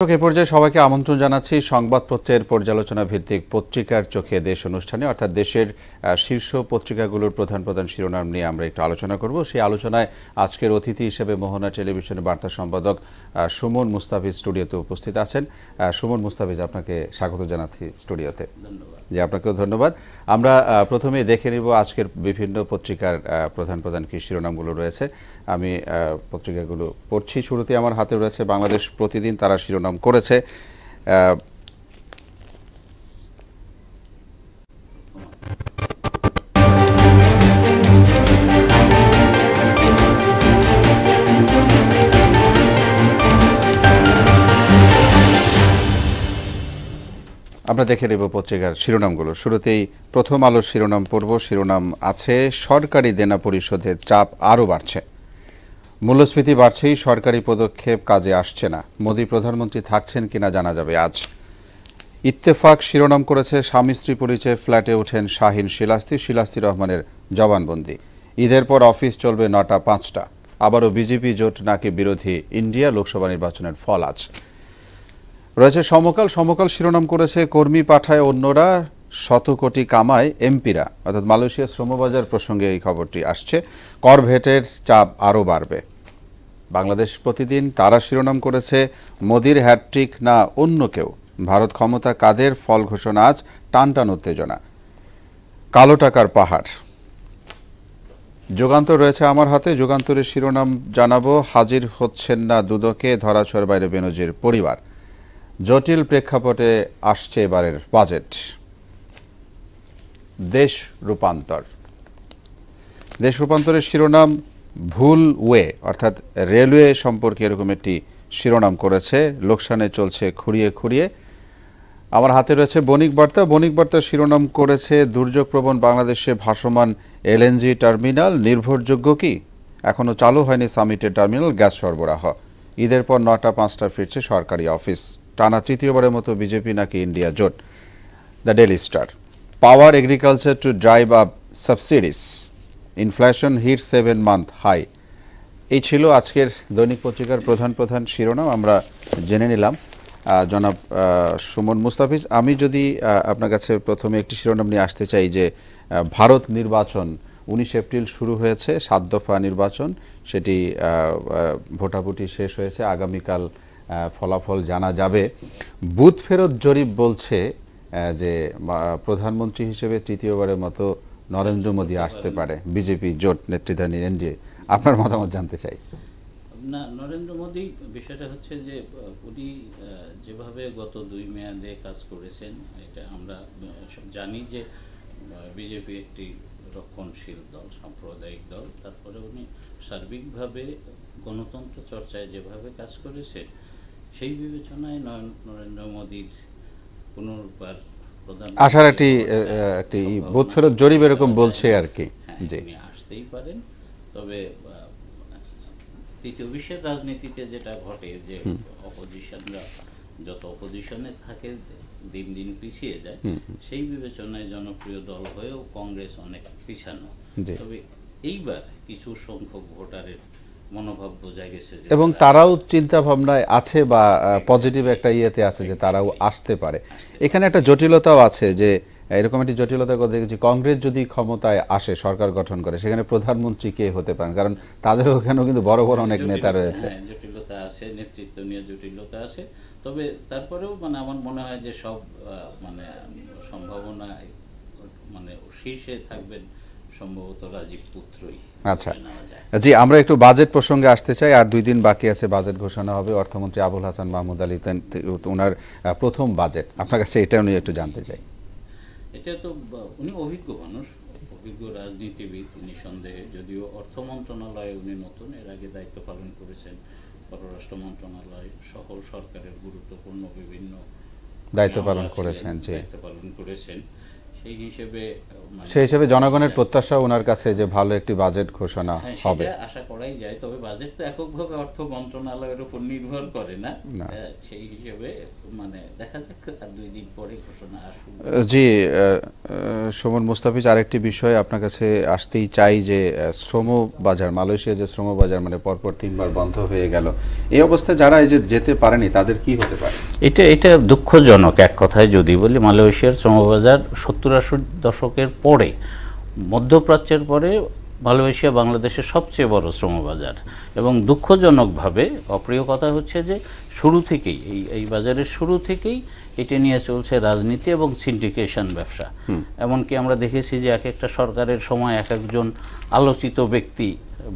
এ পর্যায়ে সবাইকে আমন্ত্রণ জানাচ্ছি সংবাদপত্রের পর্যালোচনা ভিত্তিক পত্রিকার চোখে দেশ অনুষ্ঠানে, অর্থাৎ দেশের শীর্ষ পত্রিকাগুলোর প্রধান প্রধান শিরোনাম নিয়ে আমরা একটু আলোচনা করব। সেই আলোচনায় আজকের অতিথি হিসেবে মোহনা টেলিভিশনের বার্তা সম্পাদক সুমন মুস্তাফিজ স্টুডিওতে উপস্থিত আছেন। সুমন মুস্তাফিজ, আপনাকে স্বাগত জানাচ্ছি স্টুডিওতে। জি, আপনাকেও ধন্যবাদ। আমরা প্রথমে দেখে নিব আজকের বিভিন্ন পত্রিকার প্রধান প্রধান কী শিরোনামগুলো রয়েছে। আমি পত্রিকাগুলো পড়ছি। শুরুতে আমার হাতে রয়েছে বাংলাদেশ প্রতিদিন, তারা শিরোনাম করেছে আমরা দেখে নেব পত্রিকার শিরোনামগুলো। শুরুতেই প্রথম আলোর শিরোনাম পড়ব। শিরোনাম আছে সরকারি দেনা পরিশোধের চাপ আরও বাড়ছে, মূল্যস্ফীতি বাড়ছেই সরকারি পদক্ষেপ কাজে আসছে না, মোদি প্রধানমন্ত্রী থাকছেন কিনা জানা যাবে আজ। ইত্তেফাক শিরোনাম করেছে স্বামী স্ত্রী পরিচয়ে ফ্ল্যাটে ওঠেন শাহীন শিলাস্তি রহমানের জবানবন্দি। ঈদের পর অফিস চলবে 9টা 5টা। আবারও বিজেপি জোট নাকি বিরোধী ইন্ডিয়া, লোকসভা নির্বাচনের ফল আজ। রয়েছে সমকাল শিরোনাম করেছে কর্মী পাঠায় অন্যরা, শত কোটি কামায় এমপিরা, অর্থাৎ মালয়েশিয়া শ্রমবাজার প্রসঙ্গে এই খবরটি আসছে। কর ভেটের চাপ আরও বাড়বে। বাংলাদেশ প্রতিদিন তারা শিরোনাম করেছে মোদির হ্যাটট্রিক না অন্য কেউ, ভারত ক্ষমতা কাদের, ফল ঘোষণা আজ, টানটান উত্তেজনা, কালো টাকার পাহাড়। যুগান্তর রয়েছে আমার হাতে। যুগান্তরের শিরোনাম জানাবো হাজির হচ্ছেন না দুদকে, ধরাছোঁয়ার বাইরে বেনজির পরিবার, জটিল প্রেক্ষাপটে আসছে এবারের বাজেট। দেশ রূপান্তরের শিরোনাম ভুল ওয়ে, অর্থাৎ রেলওয়ে সম্পর্কে এরকম একটি শিরোনাম করেছে। লোকসানে চলছে খুঁড়িয়ে খুঁড়িয়ে। আমার হাতে রয়েছে বণিক বার্তার শিরোনাম করেছে দুর্যোগপ্রবণ বাংলাদেশে ভাসমান এলএনজি টার্মিনাল, নির্ভরযোগ্য কি, এখনও চালু হয়নি সামিটের টার্মিনাল গ্যাস সরবরাহ। ঈদের পর 9টা 5টা ফিরছে সরকারি অফিস। টানা তৃতীয়বারের মতো বিজেপি নাকি ইন্ডিয়া জোট। The daily star, power agriculture to drive up subsidies, inflation hit 7 month high. এই ছিল আজকের দৈনিক পত্রিকার প্রধান প্রধান শিরোনাম। আমরা জেনে নিলাম। জনাব সুমন মুস্তাফিজ, আমি যদি আপনার কাছে প্রথমে একটি শিরোনাম নিয়ে আসতে চাই যে ভারত নির্বাচন 19 এপ্রিল শুরু হয়েছে, 7 দফা নির্বাচন, সেটি ভোটাভুটি শেষ হয়েছে, আগামীকাল ফলাফল জানা যাবে। বুথ ফেরত জরিপ বলছে যে প্রধানমন্ত্রী হিসেবে তৃতীয়বারের মতো নরেন্দ্র মোদী আসতে পারে, বিজেপি জোট নেতৃত্বাধীন এনডিএ। আপনার মতামত জানতে চাই। না, নরেন্দ্র মোদী, বিষয়টা হচ্ছে যে উনি যেভাবে গত 2 মেয়াদে কাজ করেছেন, এটা আমরা জানি যে বিজেপি একটি রক্ষণশীল দল, সাম্প্রদায়িক দল। তারপরে উনি সার্বিকভাবে গণতন্ত্র চর্চায় যেভাবে কাজ করেছে, সেই বিবেচনায় নরেন্দ্র মোদীর পুনর্বার প্রধান আশার একটি বুথ ফেরত জরিপ এরকম বলছে আর কি। উনি আসতেই পারেন। তবে তৃতীয় বিশ্বের রাজনীতিতে যেটা ঘটে যে অপোজিশনরা যত অপোজিশনে থাকে দিন দিন পিছিয়ে যায়, সেই বিবেচনায় জনপ্রিয় দল হয়েও কংগ্রেস অনেক পিছানো। তবে এইবার কিছু সংখ্যক ভোটারের মনোভাব বোঝা গেছে এবং তারাও চিন্তা ভাবনায় আছে বা পজিটিভ একটা ইয়েতে আছে যে তারাও আসতে পারে। এখানে একটা জটিলতাও আছে যে এরকম একটি জটিলতার কথা দেখেছি, কংগ্রেস যদি ক্ষমতায় আসে, সরকার গঠন করে, সেখানে প্রধানমন্ত্রী কে হতে পারেন, কারণ তাদের ওখানেও কিন্তু বড় বড় অনেক নেতা রয়েছে। জটিলতা আছে, নেতৃত্ব নিয়ে জটিলতা আছে। তবে তারপরেও আমার মনে হয় যে সব সম্ভাবনা শীর্ষে থাকবেন সম্ভবত রাজীব পুত্রই। আচ্ছা, জি, আমরা একটু বাজেট প্রসঙ্গে আসতে চাই। আর 2 দিন বাকি আছে, বাজেট ঘোষণা হবে। অর্থমন্ত্রী আবুল হাসান মাহমুদ আলী, ওনার প্রথম বাজেট, আপনার কাছে এটা নিয়ে একটু জানতে চাই। এটা তো উনি অভিজ্ঞ মানুষ, অভিজ্ঞ রাজনীতিবিদ নিঃসন্দেহে। যদিও অর্থ মন্ত্রণালয়ে উনি নতুন, এর আগে দায়িত্ব পালন করেছেন পররাষ্ট্র মন্ত্রণালয় সহ সরকারের গুরুত্বপূর্ণ বিভিন্ন দায়িত্ব পালন করেছেন। সেই হিসেবে সেই হিসেবে জনগণের প্রত্যাশা ওনার কাছে যে ভালো একটি বাজেট ঘোষণা হবে, সেটা আশা করাই যায়। তবে বাজেট তো এককভাবে অর্থ মন্ত্রণালয়ের উপর নির্ভর করে না, সেই হিসেবে মানে দেখা যাক আর 2 দিন পরে ঘোষণা আসবে। জি, সুমন মুস্তাফিজ, আরেকটি বিষয় আপনার কাছে আসতেই চাই যে শ্রম বাজার, মালয়েশিয়া যে শ্রম বাজার মানে পরপর 3 বার বন্ধ হয়ে গেল, এই অবস্থায় যারা এই যে যেতে পারেনি তাদের কি হতে পারে? এটা দুঃখজনক। এক কথায় যদি বলি, মালয়েশিয়ার শ্রমবাজার 70-80 দশকের পরে, মধ্যপ্রাচ্যের পরে মালয়েশিয়া বাংলাদেশের সবচেয়ে বড় শ্রমবাজার। এবং দুঃখজনকভাবে অপ্রিয় কথা হচ্ছে যে শুরু থেকেই এই বাজারের শুরু থেকেই এটা নিয়ে চলছে রাজনীতি এবং সিন্ডিকেশন ব্যবসা। এমনকি আমরা দেখেছি যে এক একটা সরকারের সময় এক একজন আলোচিত ব্যক্তি,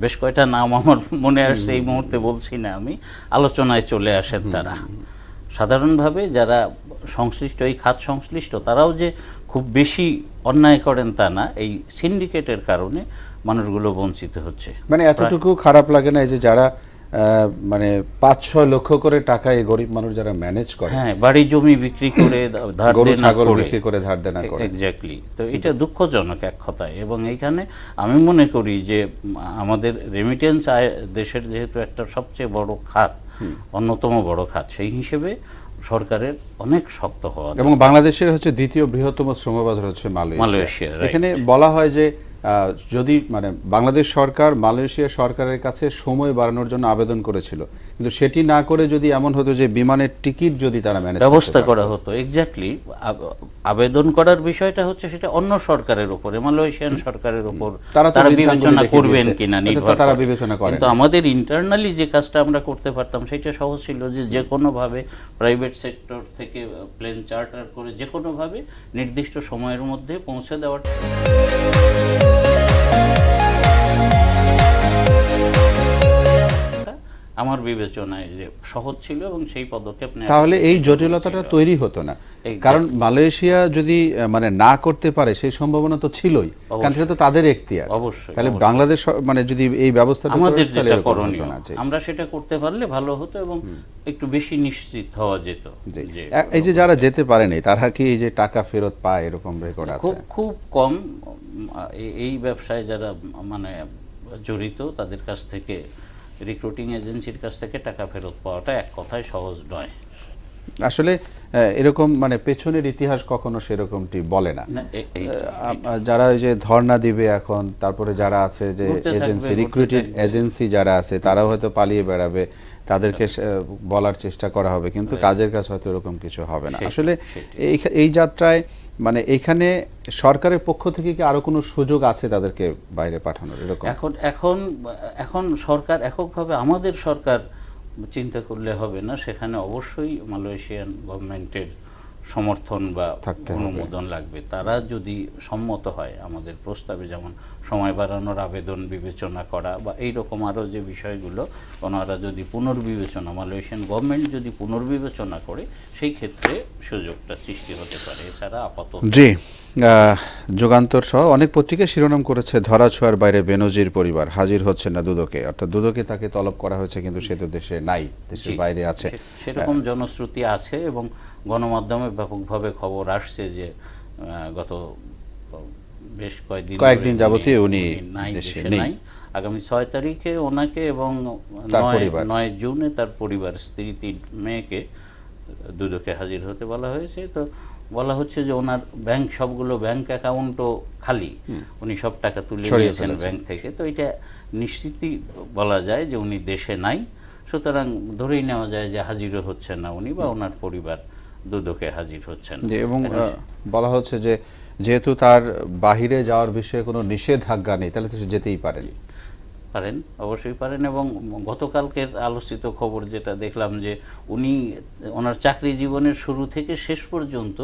বেশ কয়টা নাম আমার মনে আসছে এই মুহূর্তে বলছি না আমি, আলোচনায় চলে আসেন তারা। সাধারণভাবে যারা সংশ্লিষ্ট, এই খাত সংশ্লিষ্ট, তারাও যে খুব বেশি অন্যায় করেন তা না, এই সিন্ডিকেটের কারণে মানুষগুলো বঞ্চিত হচ্ছে। মানে এতটুকু খারাপ লাগে না এই যে যারা মানে 5-6 লক্ষ করে টাকা এই গরিব মানুষ যারা ম্যানেজ করে, হ্যাঁ, বাড়ি জমি বিক্রি করে ধার গরু দেনা ছাগল করে, বিক্রি করে ধার দেনা করে, এক্স্যাক্টলি। তো এটা দুঃখজনক এক কথায়। এবং এইখানে আমি মনে করি যে আমাদের রেমিটেন্স আয় দেশের যেহেতু একটা সবচেয়ে বড় খাত, অন্যতম বড় খাত, সেই হিসেবে সরকারের অনেক শক্ত হওয়া। এবং বাংলাদেশের হচ্ছে দ্বিতীয় বৃহত্তম শ্রমবাজার হচ্ছে মালয়েশিয়া। এখানে বলা হয় যে যদি মানে বাংলাদেশ সরকার মালয়েশিয়া সরকারের কাছে সময় বাড়ানোর জন্য আবেদন করেছিল, কিন্তু সেটি না করে যদি এমন হতো যে বিমানের টিকিট যদি তারা ম্যানেজ ব্যবস্থা করা হতো, এক্স্যাক্টলি। আবেদন করার বিষয়টা হচ্ছে সেটা অন্য সরকারের উপরে, মালয়েশিয়ান সরকারের উপর তারা বিবেচনা করবেন কিনা নির্ভর, তারা বিবেচনা করেন। কিন্তু আমাদের ইন্টারনালি যে কাজটা আমরা করতে পারতাম সেটা সহজ ছিল, যে কোনোভাবে প্রাইভেট সেক্টর থেকে প্লেন চার্টার করে যে কোনোভাবে নির্দিষ্ট সময়ের মধ্যে পৌঁছে দেওয়ার। আমার বিবেচনায় যে সহজ ছিল এবং সেই পদক্ষেপ নেওয়া, তাহলে এই জটিলতাটা তৈরি হতো না। কারণ মালয়েশিয়া যদি মানে না করতে পারে সেই সম্ভাবনা তো ছিলই, কারণ সেটা তো তাদের এখতিয়ার। অবশ্যই। তাহলে বাংলাদেশ মানে যদি এই ব্যবস্থাটা আমাদের যেটা করণীয় আমরা সেটা করতে পারলে ভালো হতো এবং একটু বেশি নিশ্চিত হওয়া যেত। এই যে যারা যেতে পারেনি তারা কি এই যে টাকা ফেরত পায় এরকম রেকর্ড আছে? খুব কম। এই ব্যবসায় যারা মানে জড়িত তাদের কাছ থেকে, রিক্রুটিং এজেন্সির কাছ থেকে টাকা ফেরত পাওয়াটা এক কথায় সহজ নয়। আসলে এরকম মানে পেছনের ইতিহাস কখনো সেরকমটি বলে না। যারা ওই যে ধর্ণা দিবে এখন, তারপরে যারা আছে যে এজেন্সি, রিক্রুটেড এজেন্সি যারা আছে, তারাও হয়তো পালিয়ে বেড়াবে, তাদেরকে বলার চেষ্টা করা হবে, কিন্তু কাজের কাজ হয়তো এরকম কিছু হবে না। আসলে এই যাত্রায় মানে এখানে সরকারের পক্ষ থেকে কি আরো কোনো সুযোগ আছে তাদেরকে বাইরে পাঠানোর? এরকম এখন সরকার এককভাবে, আমাদের সরকার চিন্তা করলে হবে না, সেখানে অবশ্যই মালয়েশিয়ান গভর্নমেন্টের সমর্থন বা অনুমোদন লাগবে। তারা যদি সম্মত হয় আমাদের প্রস্তাবে, যেমন সময় বাড়ানোর আবেদন বিবেচনা করা বা এইরকম আরও যে বিষয়গুলো, ওনারা যদি পুনর্বিবেচনা, মালয়েশিয়ান গভর্নমেন্ট যদি পুনর্বিবেচনা করে, সেই ক্ষেত্রে সুযোগটা সৃষ্টি হতে পারে। এছাড়া আপাতত জি, যুগান্তর সহ অনেক পত্রিকায় শিরোনাম করেছে ধরাছোঁয়ার বাইরে বেনজির পরিবার, হাজির হচ্ছে না দুদকে। অর্থাৎ দুদকে তাকে তলব করা হয়েছে কিন্তু সে তো দেশে নাই, দেশের বাইরে আছে, সেরকম জনশ্রুতি আছে। এবং গণমাধ্যমে ব্যাপকভাবে খবর আসছে যে গত বেশ কয়েকদিন যাবতীয় উনি দেশে নাই। আগামী 6 তারিখে ওনাকে এবং 9 জুনে তার পরিবার, স্ত্রী, 3 মেয়েকে দুদকে হাজির হতে বলা হয়েছে। তো বলা হচ্ছে যে ওনার সবগুলো ব্যাংক অ্যাকাউন্টও খালি, উনি সব টাকা তুলে নিয়েছেন ব্যাংক থেকে। তো এটা নিশ্চিতই বলা যায় যে উনি দেশে নাই। সুতরাং ধরেই নেওয়া যায় যে হাজিরও হচ্ছেন না উনি, বা ওনার পরিবার দুদকে হাজির হচ্ছেন। এবং বলা হচ্ছে যে যেহেতু তার বাহিরে যাওয়ার বিষয়ে কোনো নিষেধাজ্ঞা নেই, তাহলে তো সে যেতেই পারেন, অবশ্যই পারেন। এবং গতকালকের আলোচিত খবর যেটা দেখলাম, যে উনি ওনার চাকরি জীবনের শুরু থেকে শেষ পর্যন্ত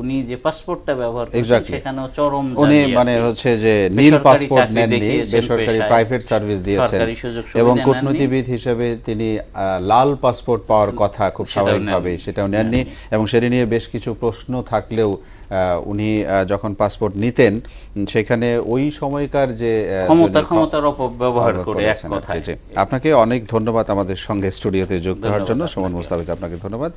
উনি যে পাসপোর্টটা ব্যবহার করেন সেখানেও চরম, উনি মানে হচ্ছে যে নীল পাসপোর্ট নেননি, বেসরকারি প্রাইভেট সার্ভিস দিয়েছেন, এবং কূটনীতিবিদ হিসেবে তিনি লাল পাসপোর্ট পাওয়ার কথা খুব স্বাভাবিকভাবে সেটাও নেননি। এবং সেটি নিয়ে বেশ কিছু প্রশ্ন থাকলেও উনি যখন পাসপোর্ট নিতেন সেখানে ওই সময়কার যে ক্ষমতার অপব্যবহার করে এক কথায়। আপনাকে অনেক ধন্যবাদ আমাদের সঙ্গে স্টুডিওতে যুক্ত হওয়ার জন্য। সুমন মুস্তাফিজ, আপনাকে ধন্যবাদ।